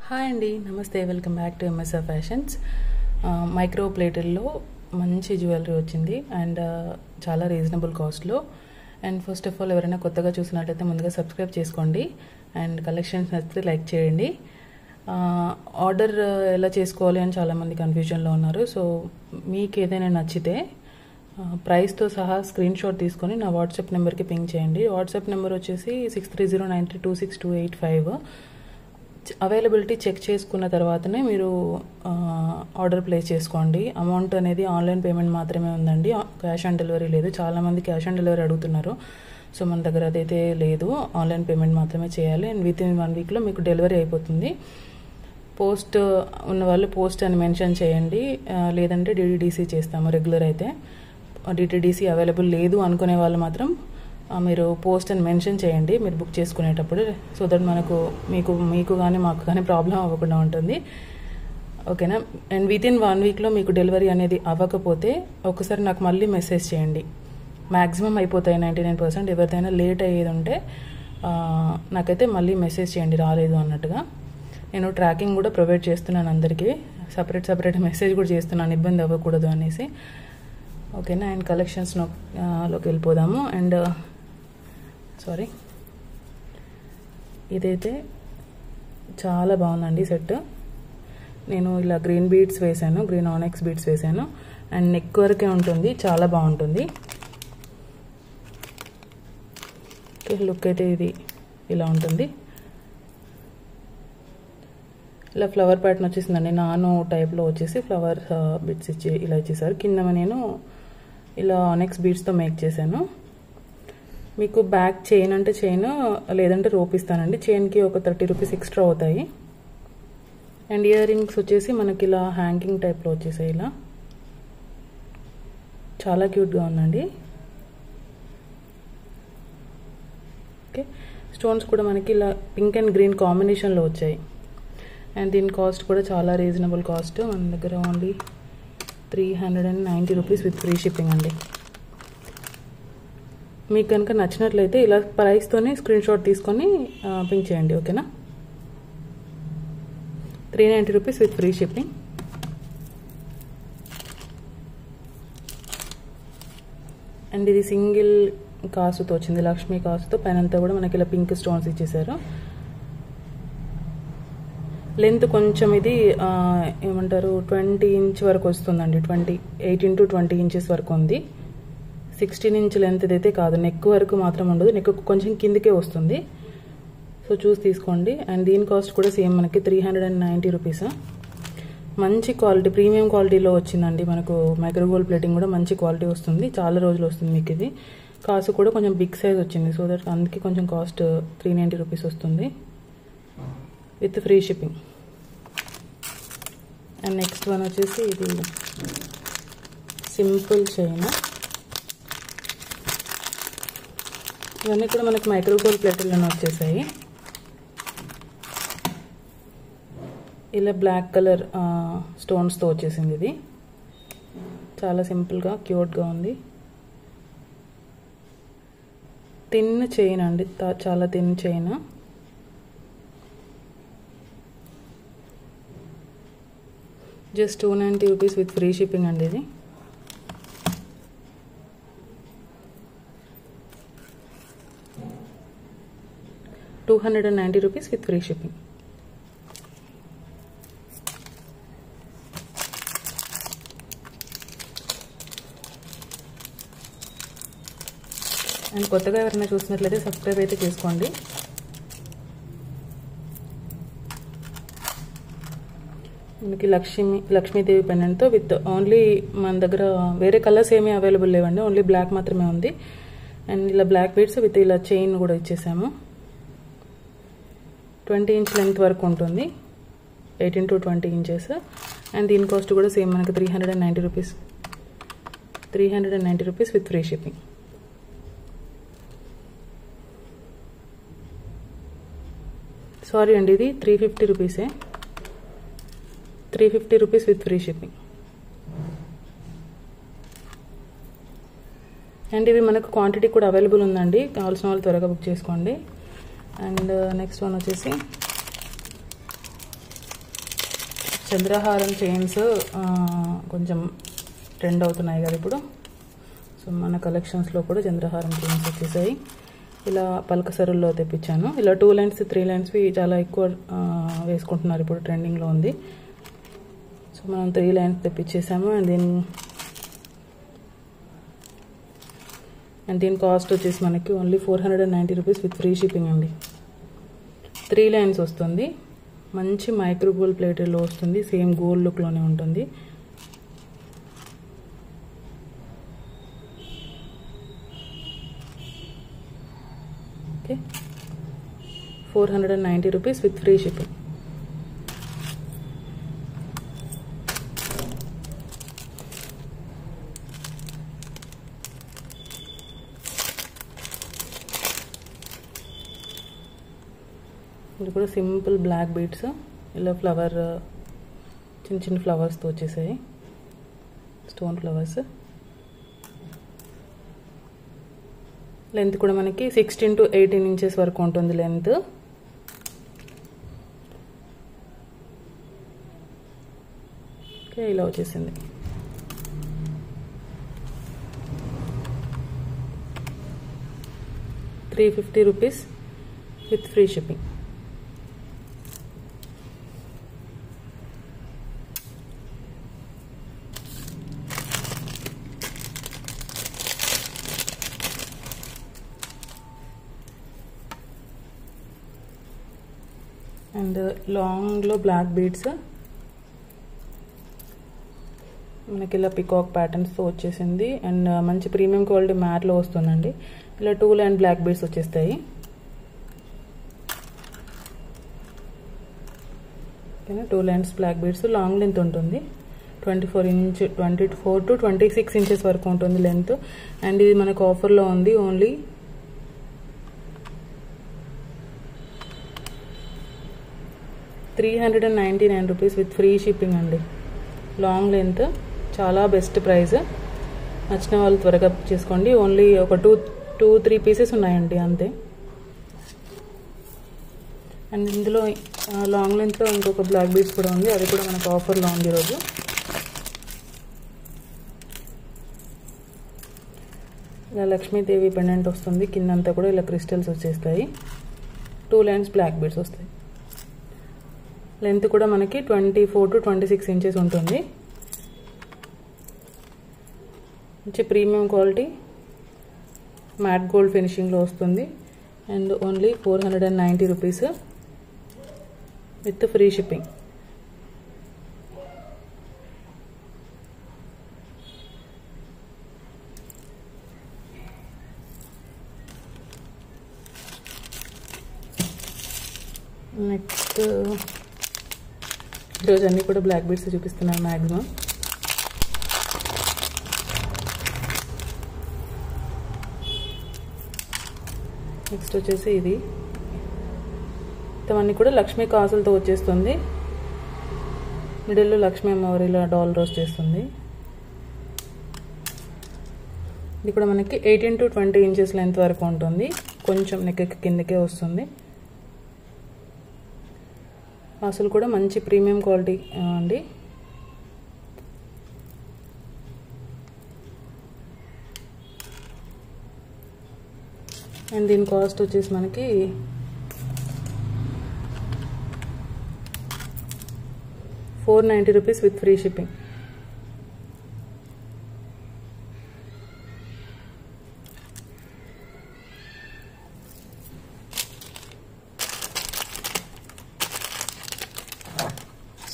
Hi అండి, నమస్తే. Welcome back to MSR fashions. Micro ప్లేటెల్లో మంచి జ్యువెలరీ వచ్చింది అండ్ చాలా రీజనబుల్ కాస్ట్లో. అండ్ ఫస్ట్ ఆఫ్ ఆల్ ఎవరైనా కొత్తగా చూసినట్లయితే ముందుగా సబ్స్క్రైబ్ చేసుకోండి అండ్ కలెక్షన్స్ నచ్చితే లైక్ చేయండి. ఆర్డర్ ఎలా చేసుకోవాలి అని చాలామంది కన్ఫ్యూజన్లో ఉన్నారు. సో మీకు ఏదైనా నచ్చితే ప్రైస్తో సహా స్క్రీన్ షాట్ తీసుకొని నా వాట్సాప్ నెంబర్కి పింక్ చేయండి. వాట్సాప్ నెంబర్ వచ్చేసి 6309326285. అవైలబిలిటీ చెక్ చేసుకున్న తర్వాతనే మీరు ఆర్డర్ ప్లేస్ చేసుకోండి. అమౌంట్ అనేది ఆన్లైన్ పేమెంట్ మాత్రమే ఉందండి, క్యాష్ ఆన్ డెలివరీ లేదు. చాలామంది క్యాష్ ఆన్ డెలివరీ అడుగుతున్నారు. సో మన దగ్గర అదైతే లేదు, ఆన్లైన్ పేమెంట్ మాత్రమే చేయాలి. అండ్ విత్ ఇన్ 1 వీక్లో మీకు డెలివరీ అయిపోతుంది. పోస్ట్ ఉన్న వాళ్ళు పోస్ట్ అని మెన్షన్ చేయండి, లేదంటే డిటిడిసి చేస్తాము రెగ్యులర్ అయితే. డిటిడిసి అవైలబుల్ లేదు అనుకునే వాళ్ళు మాత్రం మీరు పోస్ట్ అని మెన్షన్ చేయండి మీరు బుక్ చేసుకునేటప్పుడు, సో దట్ మీకు కానీ మాకు కానీ ప్రాబ్లం అవ్వకుండా ఉంటుంది. ఓకేనా? అండ్ విత్ ఇన్ 1 వీక్లో మీకు డెలివరీ అనేది అవ్వకపోతే ఒకసారి నాకు మళ్ళీ మెసేజ్ చేయండి. మ్యాక్సిమం అయిపోతాయి 99%. ఎవరిదైనా లేట్ అయ్యేది ఉంటే నాకైతే మళ్ళీ మెసేజ్ చేయండి రాలేదు అన్నట్టుగా. నేను ట్రాకింగ్ కూడా ప్రొవైడ్ చేస్తున్నాను అందరికీ, సపరేట్ మెసేజ్ కూడా చేస్తున్నాను ఇబ్బంది అవ్వకూడదు అనేసి. ఓకేనా? అండ్ కలెక్షన్స్లోకి వెళ్ళిపోదాము. అండ్ ఇదైతే చాలా బాగుందండి సెట్. నేను ఇలా గ్రీన్ బీడ్స్ వేసాను, గ్రీన్ ఆనెక్స్ బీడ్స్ వేసాను అండ్ నెక్ వరకే ఉంటుంది, చాలా బాగుంటుంది. లుక్ అయితే ఇది ఇలా ఉంటుంది. ఇలా ఫ్లవర్ ప్యాటర్న్ వచ్చేసిందండి, నానో టైప్లో వచ్చేసి ఫ్లవర్ బిట్స్ ఇచ్చి ఇలా ఇచ్చేసారు. కింద నేను ఇలా ఆనెక్స్ బీడ్స్తో మేక్ చేశాను. మీకు బ్యాక్ చైన్ అంటే చైన్, లేదంటే రోప్ ఇస్తానండి. చైన్కి ఒక 30 రూపీస్ ఎక్స్ట్రా అవుతాయి. అండ్ ఇయర్ రింగ్స్ వచ్చేసి మనకి ఇలా హ్యాంగింగ్ టైప్లో వచ్చేసాయి. ఇలా చాలా క్యూట్గా ఉందండి. ఓకే, స్టోన్స్ కూడా మనకి ఇలా పింక్ అండ్ గ్రీన్ కాంబినేషన్లో వచ్చాయి. అండ్ దీని కాస్ట్ కూడా చాలా రీజనబుల్ కాస్ట్. మన దగ్గర only 390 rupees with free shipping అండి. మీకు కనుక నచ్చినట్లయితే ఇలా ప్రైస్తోనే స్క్రీన్ షాట్ తీసుకొని పింక్ చేయండి. ఓకేనా? 390 rupees with free shipping. And ఇది సింగిల్ కాసుతో వచ్చింది, లక్ష్మీ కాసుతో. పైనంతా కూడా మనకి ఇలా పింక్ స్టోన్స్ ఇచ్చేసారు. లెంత్ కొంచెం ఇది ఏమంటారు 20 ఇంచ్ వరకు వస్తుందండి. 18 to 20 ఇంచెస్ వరకు ఉంది. 16 ఇంచ్ లెంత్ అయితే కాదు, నెక్ వరకు మాత్రం ఉండదు, నెక్ కొంచెం కిందకే వస్తుంది. సో చూసి తీసుకోండి. అండ్ దీని కాస్ట్ కూడా సేమ్ మనకి 390 రూపీస్. మంచి క్వాలిటీ, ప్రీమియం క్వాలిటీలో వచ్చిందండి. మనకు మైక్రోగోల్డ్ ప్లేటింగ్ కూడా మంచి క్వాలిటీ వస్తుంది, చాలా రోజులు వస్తుంది మీకు. ఇది కాస్ట్ కూడా కొంచెం బిగ్ సైజ్ వచ్చింది, సో దట్ అందుకే కొంచెం కాస్ట్ 390 రూపీస్ వస్తుంది with free shipping. And next one వచ్చేసి ఇది సింపుల్ చైన్. ఇవన్నీ కూడా మనకి మైక్రోగోల్డ్ ప్లేటర్లోనే వచ్చేసాయి. ఇలా బ్లాక్ కలర్ స్టోన్స్తో వచ్చేసింది. ఇది చాలా సింపుల్గా క్యూట్గా ఉంది. థిన్ చైన్ అండి, చాలా thin chain. Just 290 rupees with free shipping అండి. ఇది $290 rupees with free shipping. And కొత్తగా ఎవరైనా చూసినట్లయితే సబ్స్క్రైబ్ అయితే చేసుకోండి. మనకి లక్ష్మీదేవి పెండెంట్తో విత్ ఓన్లీ మన దగ్గర వేరే కలర్స్ ఏమీ అవైలబుల్ లేవండి, ఓన్లీ బ్లాక్ మాత్రమే ఉంది. అండ్ ఇలా బ్లాక్ బీడ్స్ విత్ ఇలా చైన్ కూడా ఇచ్చేసాము. 20 ఇంచ్ లెంత్ వరకు ఉంటుంది, 18 to 20 ఇంచెస్. అండ్ దీని కాస్ట్ కూడా సేమ్ మనకి 390 rupees with free shipping. Sorry అండి, ఇది 350 రూపీసే, 350 rupees with free shipping. And ఇవి మనకు క్వాంటిటీ కూడా అవైలబుల్ ఉందండి, కావాల్సిన వాళ్ళు త్వరగా బుక్ చేసుకోండి. అండ్ నెక్స్ట్ వన్ వచ్చేసి చంద్రహారం చైన్స్ కొంచెం ట్రెండ్ అవుతున్నాయి కదా ఇప్పుడు. సో మన కలెక్షన్స్లో కూడా చంద్రహారం చైన్స్ వచ్చేసాయి. ఇలా పలక సరుల్లో తెప్పించాను. ఇలా 2 లైన్స్ 3 లైన్స్వి చాలా ఎక్కువ వేసుకుంటున్నారు, ఇప్పుడు ట్రెండింగ్లో ఉంది. సో మనం 3 లైన్స్ తెప్పించేసాము. అండ్ దీని కాస్ట్ వచ్చేసి మనకి only 490 rupees with free shipping అండి. 3 లైన్స్ వస్తుంది. మంచి మైక్రో గోల్డ్ ప్లేటెడ్లో వస్తుంది. సేమ్ గోల్డ్ లుక్లోనే ఉంటుంది. Okay, 490 rupees with free shipping. ఇది కూడా సింపుల్ బ్లాక్ బీడ్స్, ఇలా ఫ్లవర్ చిన్న చిన్న ఫ్లవర్స్తో వచ్చేసాయి, స్టోన్ ఫ్లవర్స్. లెంత్ కూడా మనకి 16 to 18 ఇంచెస్ వరకు ఉంటుంది లెంత్. ఓకే, ఇలా వచ్చేసింది. ₹350 విత్ ఫ్రీ షిప్పింగ్. అండ్ లాంగ్లో బ్లాక్ బీడ్స్ మనకి ఇలా పికాక్ ప్యాటర్న్స్తో వచ్చేసింది. అండ్ మంచి ప్రీమియం క్వాలిటీ మ్యాట్లో వస్తుందండి. ఇలా 2 లైన్ బ్లాక్ బీడ్స్ వచ్చేస్తాయి. ఓకేనా, 2 lines black beads. Long length ఉంటుంది, 24 to 26 ఇంచెస్ వరకు ఉంటుంది లెంత్. అండ్ ఇది మనకు ఆఫర్లో ఉంది ఓన్లీ ₹399 విత్ ఫ్రీ షిప్పింగ్ అండి. లాంగ్ లెంత్, చాలా బెస్ట్ ప్రైస్. నచ్చిన వాళ్ళు త్వరగా చేసుకోండి. ఓన్లీ ఒక 2-3 పీసెస్ ఉన్నాయండి అంతే. అండ్ ఇందులో లాంగ్ లెంత్లో ఇంకొక బ్లాక్ బీడ్స్ కూడా ఉంది, అది కూడా మనకు ఆఫర్లో ఉంది ఈరోజు. ఇలా లక్ష్మీదేవి పెండెంట్ వస్తుంది, కిందంతా కూడా ఇలా క్రిస్టల్స్ వచ్చేస్తాయి. 2 లైన్స్ బ్లాక్ బీడ్స్ వస్తాయి. లెంత్ కూడా మనకి 24 to 26 ఇంచెస్ ఉంటుంది. మంచి ప్రీమియం క్వాలిటీ మ్యాట్ గోల్డ్ ఫినిషింగ్లో వస్తుంది. And only 490 rupees with free shipping. Next ఈరోజు అన్నీ కూడా బ్లాక్ బీడ్స్ చూపిస్తున్నాను మ్యాక్సిమం. నెక్స్ట్ వచ్చేసి ఇది మొత్తం అన్నీ కూడా లక్ష్మీ కాసులతో వచ్చేస్తుంది. మిడిల్లో లక్ష్మీ అమ్మవారి ఇలా డాల్ రోజ్ చేస్తుంది. ఇది కూడా మనకి 18 to 20 ఇంచెస్ లెంత్ వరకు ఉంటుంది. కొంచెం నెక్ కిందకే వస్తుంది. అసలు కూడా మంచి ప్రీమియం క్వాలిటీ అండి. అండ్ దీని కాస్ట్ వచ్చేసి మనకి ₹490 విత్ ఫ్రీ షిప్పింగ్.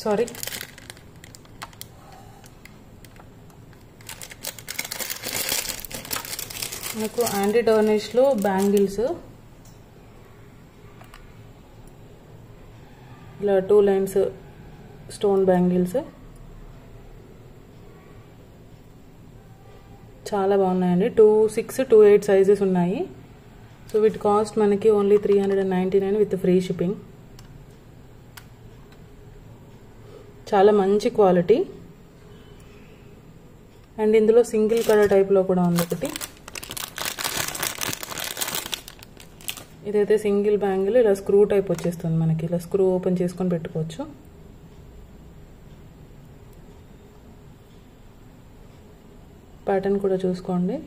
సారీ, నాకు యాంటీ టార్నిష్లో బ్యాంగిల్స్ ఇలా 2 లైన్స్ స్టోన్ బ్యాంగిల్స్ చాలా బాగున్నాయండి. 2-6, 2-8 సైజెస్ ఉన్నాయి. సో వీటి కాస్ట్ మనకి ఓన్లీ 399 విత్ ఫ్రీ షిప్పింగ్. చాలా మంచి క్వాలిటీ. అండ్ ఇందులో సింగిల్ కలర్ టైప్లో కూడా ఉంది ఒకటి. ఇదైతే సింగిల్ బ్యాంగిల్ ఇలా స్క్రూ టైప్ వచ్చేస్తుంది మనకి. ఇలా స్క్రూ ఓపెన్ చేసుకొని పెట్టుకోవచ్చు. ప్యాటర్న్ కూడా చూసుకోండి.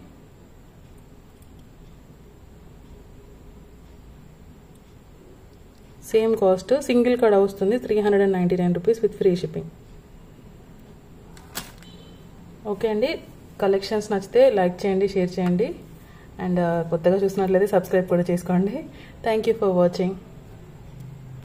సేమ్ కాస్ట్, సింగిల్ కడ వస్తుంది 399 rupees with free shipping. Okay అండి, కలెక్షన్స్ నచ్చితే లైక్ చేయండి, షేర్ చేయండి, అండ్ కొత్తగా చూసినట్లయితే సబ్స్క్రైబ్ కూడా చేసుకోండి. Thank you for watching.